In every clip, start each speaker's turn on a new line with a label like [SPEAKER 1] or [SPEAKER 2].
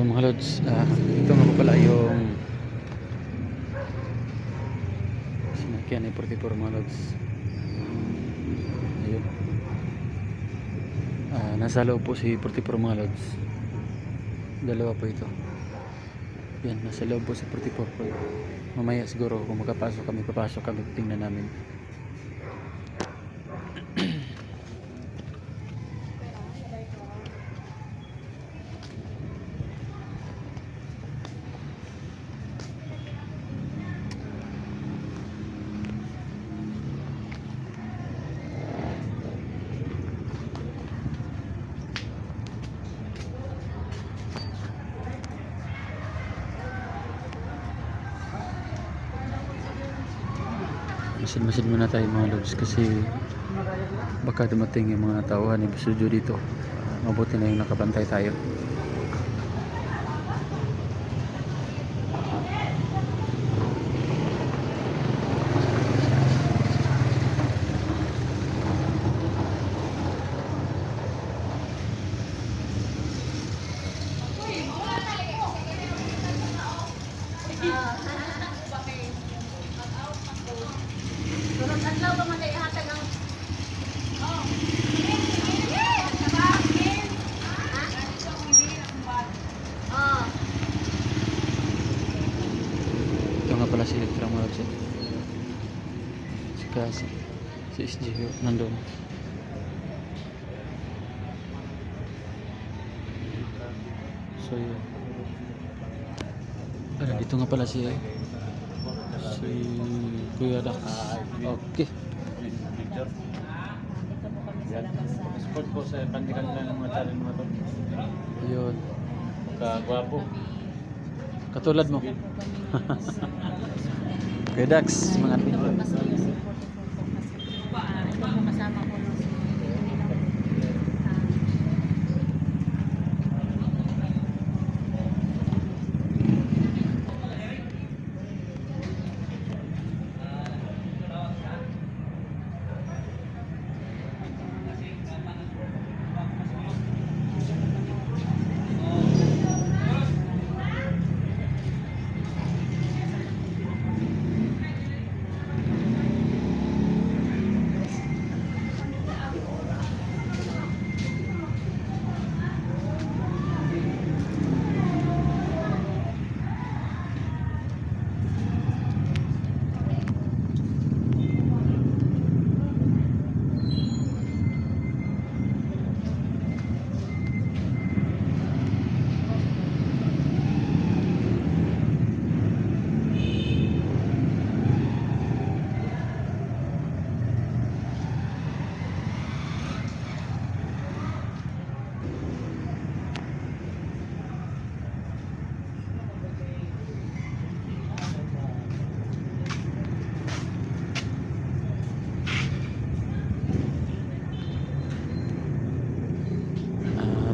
[SPEAKER 1] So mga lods, ito nga po pala yung sinakyan ni 44 mga lods. Ayun. Nasa loob po si 44 mga lods. Dalawa po ito. Yan, nasa loob po si 44 po. Mamaya siguro kung makapasok kami, papasok kami, tingnan namin. Masid-masid muna tayo mga lods kasi baka dumating yung mga tauhan ng studio dito. Mabuti na yung nakabantay tayo. Ito nga pala si Electra mga lods. Si Kasi, si SG nandun. So yun. Dito nga pala si Kuya Dax. Okay.
[SPEAKER 2] Support po sa kandikan ng mga channel mga to.
[SPEAKER 1] Yun.
[SPEAKER 2] Kagwapo.
[SPEAKER 1] Katulad mo. Kuya Dax, mga pinto.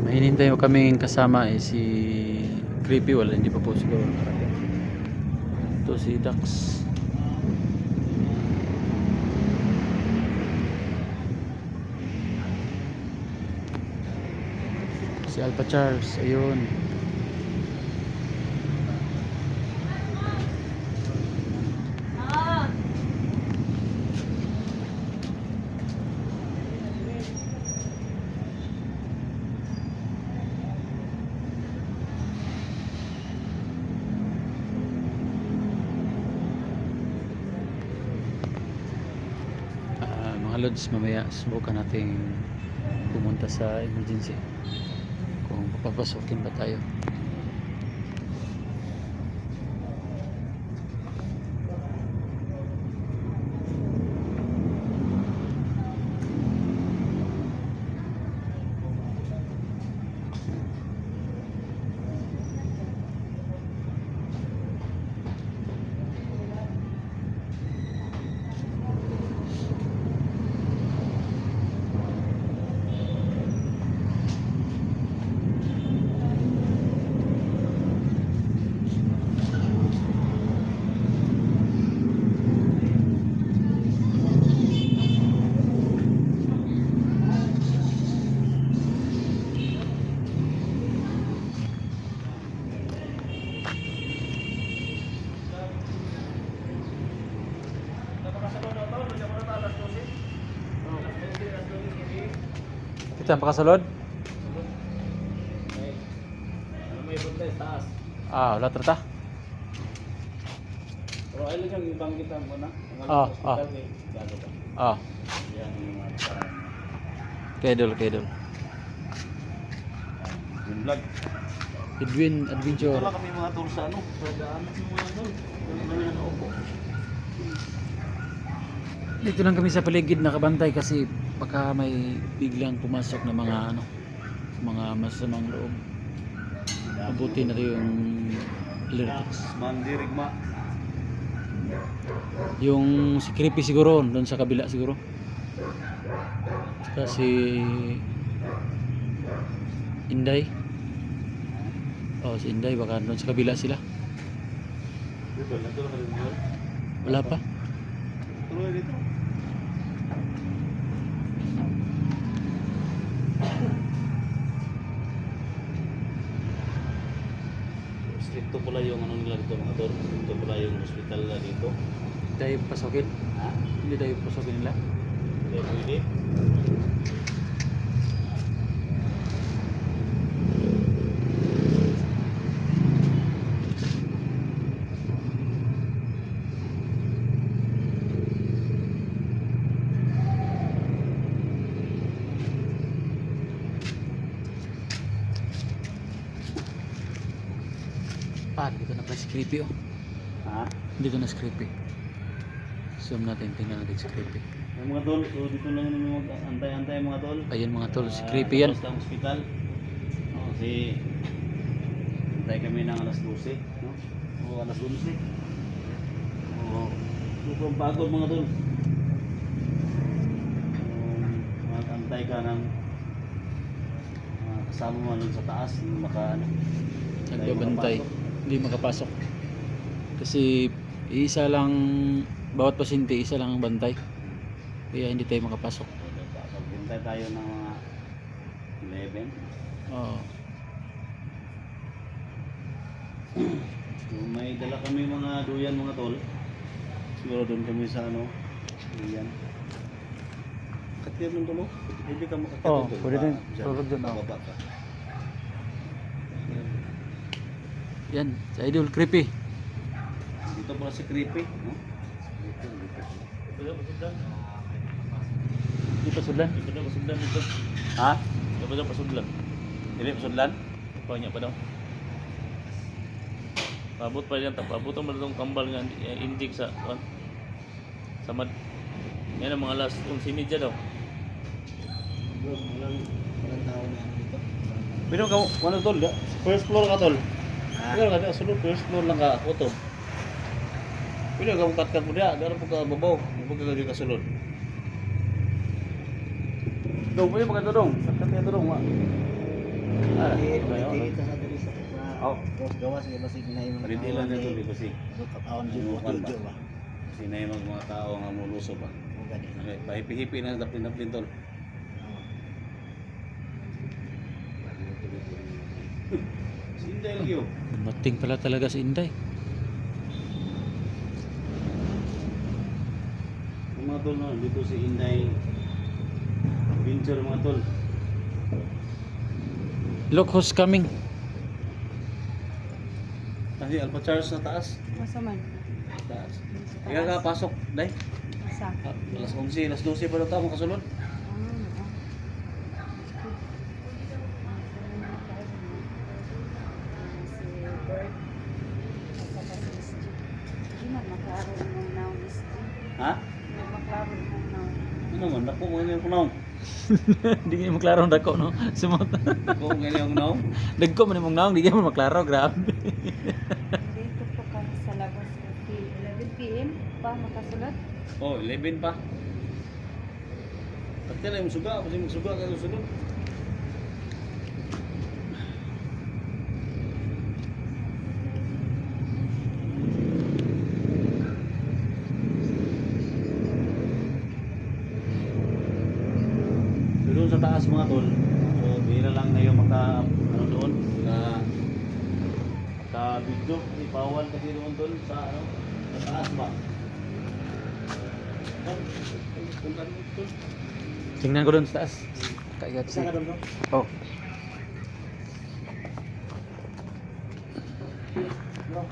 [SPEAKER 1] May hinintay mo kaming kasama si Creepy, wala, hindi pa po siguro nakarating. Ito si Dax. Si Alpha Charles, ayun. Mga lods, mamaya subukan nating pumunta sa emergency kung papapasokin ba tayo. Kita ang pakasulod?
[SPEAKER 2] Ano may buntes, taas.
[SPEAKER 1] Ah, wala trata.
[SPEAKER 2] Pero ay lang yung ibang kita mo na.
[SPEAKER 1] Ah, ah. Ah,
[SPEAKER 2] Yan yung mga parang
[SPEAKER 1] kedol.
[SPEAKER 2] yung vlog.
[SPEAKER 1] Edwin Adventure.
[SPEAKER 2] Wala kami mga tour sa ano, sa daan yung mga doon. Doon kami nakaupo.
[SPEAKER 1] Dito lang kami sa paligid nakabantay kasi baka may biglang pumasok na mga masamang loob. Mabuti na rin yung lyrics.
[SPEAKER 2] Mandirigma.
[SPEAKER 1] Yung si Creepy siguro, doon sa kabila siguro. Kasi Inday. Oh, si Inday baka doon sa kabila sila.
[SPEAKER 2] Dito, dito ka rin mo.
[SPEAKER 1] Wala pa.
[SPEAKER 2] Tuloy dito. Stricto pala yung anong nila dito mga tol. Stricto pala yung hospital na dito.
[SPEAKER 1] Tayo pasokin.
[SPEAKER 2] Ha?
[SPEAKER 1] Hindi tayo pasokin nila.
[SPEAKER 2] Hindi pwede.
[SPEAKER 1] Dito na pala si Creepy oh.
[SPEAKER 2] Ha?
[SPEAKER 1] Dito na si Creepy. Zoom natin, tingnan natin si Creepy.
[SPEAKER 2] Yung mga tol, so dito lang yung antay-antay mga tol.
[SPEAKER 1] Ayun mga tol, si Creepy yan.
[SPEAKER 2] Sa hospital. Oh, si antay kami ng alas 12, no? O alas 11. Oh, super pagod mga tol. Antay ka ng kasama mo nun sa taas, maka ano.
[SPEAKER 1] Nagbabantay. Hindi makapasok. Kasi isa lang, bawat pasyente, isa lang ang bantay. Kaya hindi tayo makapasok.
[SPEAKER 2] Pagbintay tayo ng mga 11.
[SPEAKER 1] Oo.
[SPEAKER 2] So, may dala kami mga duyan mga tol. Siguro doon kami sa ano, duyan. Katiyar ng tulo. Hindi ka makakatid
[SPEAKER 1] Oo,
[SPEAKER 2] doon.
[SPEAKER 1] pwede din.
[SPEAKER 2] Diyan,
[SPEAKER 1] Tulog doon, oo.
[SPEAKER 2] bababa ka.
[SPEAKER 1] Yan, sa Idol Creepy.
[SPEAKER 2] Dito pala si Creepy, no? Dito.
[SPEAKER 1] Di pa sudan.
[SPEAKER 3] Ito pasudlan dito.
[SPEAKER 2] Ha?
[SPEAKER 3] Ito daw pasudlan.
[SPEAKER 2] Dili pasudlan?
[SPEAKER 3] Banyak pa daw. Pabot pa yan. Pabot mo na itong kambal nga injik sa samad. Yan ang mga last 11:30 daw.
[SPEAKER 2] Walang tao na dito. Pero ka, ano tol? First floor ka tol? Pero ka, sulod first floor lang ka, auto. Pero ka, kat mo diya, gano'n po ka babaw. Huwag ka gagawin ka sulod. Dong, pwede maganda dong. Kat ka dong, wa. Ah,
[SPEAKER 4] Kita sa diri sa
[SPEAKER 2] Oh.
[SPEAKER 4] gawas sa basig na imong
[SPEAKER 2] Paliti lang na ito, di ba si?
[SPEAKER 4] kaon di mo
[SPEAKER 2] Ano ba?
[SPEAKER 4] ba.
[SPEAKER 2] Kasi na yung mga tao nga muluso ba?
[SPEAKER 4] O gani.
[SPEAKER 2] Okay, pahipi-hipi na daplin-daplin tol. Si Inday lagi yun.
[SPEAKER 1] Mating pala talaga si Inday.
[SPEAKER 2] Yung mga tol, no, dito si Inday Adventure mga tol.
[SPEAKER 1] Look who's coming.
[SPEAKER 2] Kasi Alpha Charles sa taas.
[SPEAKER 5] Masa man?
[SPEAKER 2] Taas. Ika ka pasok, Day.
[SPEAKER 5] Sa?
[SPEAKER 2] Alas 11, alas 12 pa daw tayo makasunod. Ha? Ano man, naku mo ngayon kunaw.
[SPEAKER 1] Hindi nga maklaro ang dako no. Sumot.
[SPEAKER 2] Naku mo ngayon kunaw.
[SPEAKER 1] Dagko man imong naong, di ka man maklaro, grabe.
[SPEAKER 5] Dito po kami sa labas. 11 p.m. pa makasulod.
[SPEAKER 2] Oh, 11 pa. Pagka na yung suga, kasi magsuga ka sa sunod. Doon sa taas mga tol, so bihira lang ngayon ano doon, video, kasi bawal kasi doon tol sa sa taas ba. Kung ano ito.
[SPEAKER 1] Tingnan ko doon sa taas. Kayat
[SPEAKER 4] Isa
[SPEAKER 1] si.
[SPEAKER 4] ka doon, bro.
[SPEAKER 1] Oh.
[SPEAKER 4] Bro.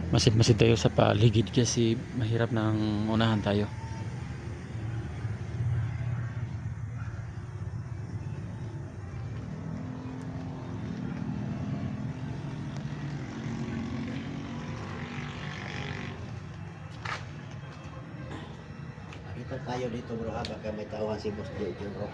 [SPEAKER 1] Masid-masid tayo sa paligid kasi mahirap nang unahan tayo.
[SPEAKER 4] Kita tayo dito, bro, ha? Baka may tawahan si Boss Jojo, bro.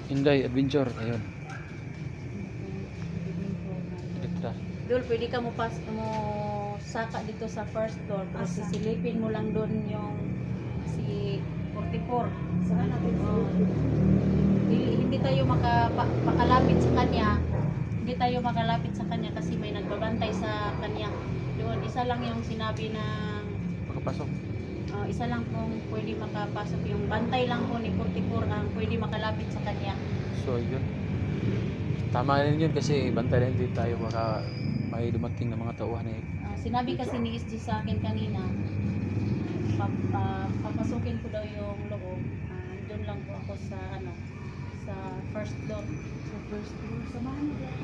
[SPEAKER 1] Inday Adventure, ayun. Dito.
[SPEAKER 5] Dul, pwede ka mo saka dito sa first floor. Pero sisilipin mo lang doon yung si 44. Saan natin hindi tayo makalapit sa kanya. Hindi tayo makalapit sa kanya kasi may nagbabantay sa kanya. Doon, isa lang yung sinabi ng
[SPEAKER 1] Makapasok.
[SPEAKER 5] isa lang pong pwede makapasok. Yung bantay lang po ni 44 ang pwede makalapit sa kanya.
[SPEAKER 1] So, yun. Tama rin yun kasi bantay rin din tayo baka may dumating na mga tauhan eh.
[SPEAKER 5] Sinabi kasi ni SG sa akin kanina, papasukin ko daw yung loob. Doon lang po ako sa sa first floor. Sa first floor. Samahan mo daw ako.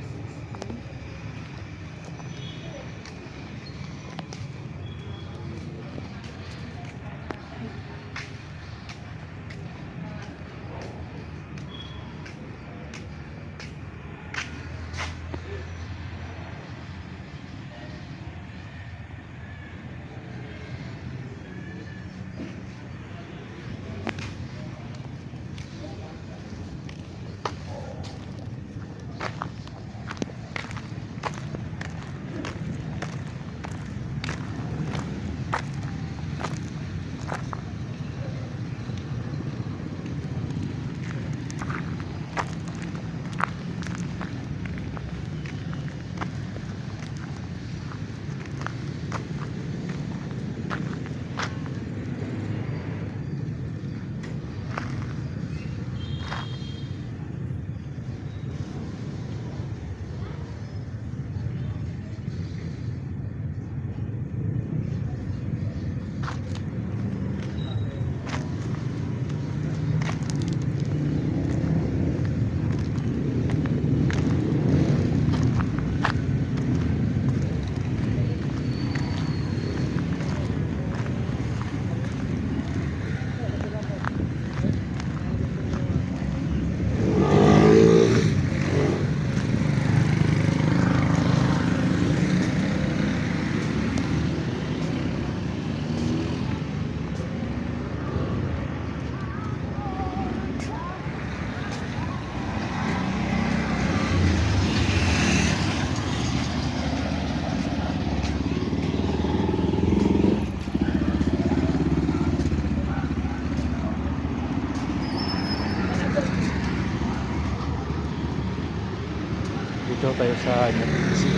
[SPEAKER 1] Dito tayo sa emergency.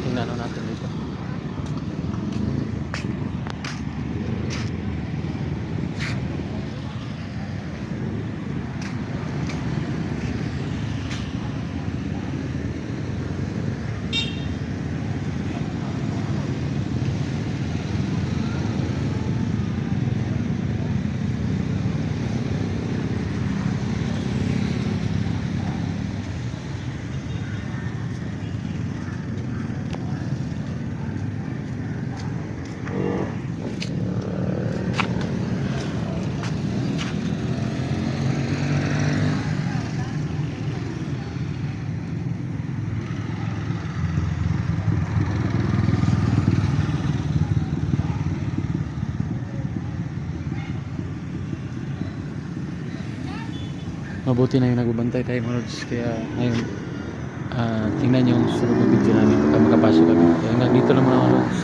[SPEAKER 1] Tingnan natin dito. mabuti na yung nagbabantay tayo mga lods. Kaya ngayon, tingnan nyo yung susunod na video namin pagka makapasok kami. Kaya hanggang dito lang mga lods.